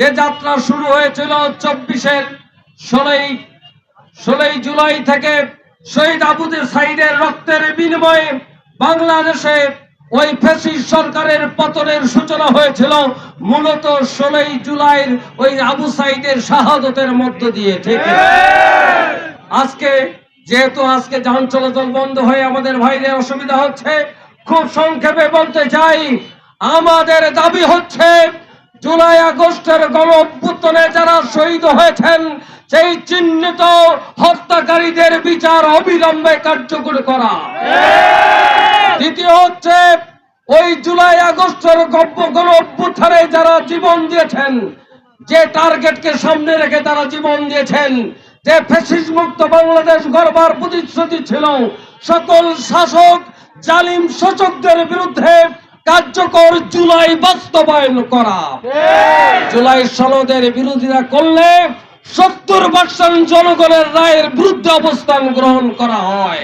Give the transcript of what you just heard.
যে যাত্রা শুরু হয়েছিল 16 জুলাই থেকে শহীদ আবু সাইদের রক্তের বিনিময়ে বাংলাদেশে ওই ফ্যাসিস্ট সরকারের পতনের সূচনা হয়েছিল মূলত 16 জুলাইয়ের ওই আবু সাইদের শাহাদতের মধ্য দিয়ে। ঠিক আজকে যেহেতু আজকে যান চলাচল বন্ধ হয়ে আমাদের ভাইদের অসুবিধা হচ্ছে, খুব সংক্ষেপে বলতে চাই, আমাদের দাবি হচ্ছে জুলাই আগস্টের গণ অভ্যুত্থানে যারা শহীদ হয়েছেন সেই চিহ্নিত হত্যাকারীদের বিচার অবিলম্বে কার্যকর করা। দ্বিতীয় হচ্ছে ওই জুলাই আগস্টের গণ অভ্যুত্থানে যারা জীবন দিয়েছেন, যে টার্গেটকে সামনে রেখে তারা জীবন দিয়েছেন, যে ফ্যাসিস্ট মুক্ত বাংলাদেশ গড়বার প্রতিশ্রুতি ছিল, সকল শাসক জালিম শাসকদের বিরুদ্ধে কার্যকর জুলাই বাস্তবায়ন করা। জুলাই সনদের বিরোধিতা করলে 70% জনগণের রায়ের বিরুদ্ধে অবস্থান গ্রহণ করা হয়।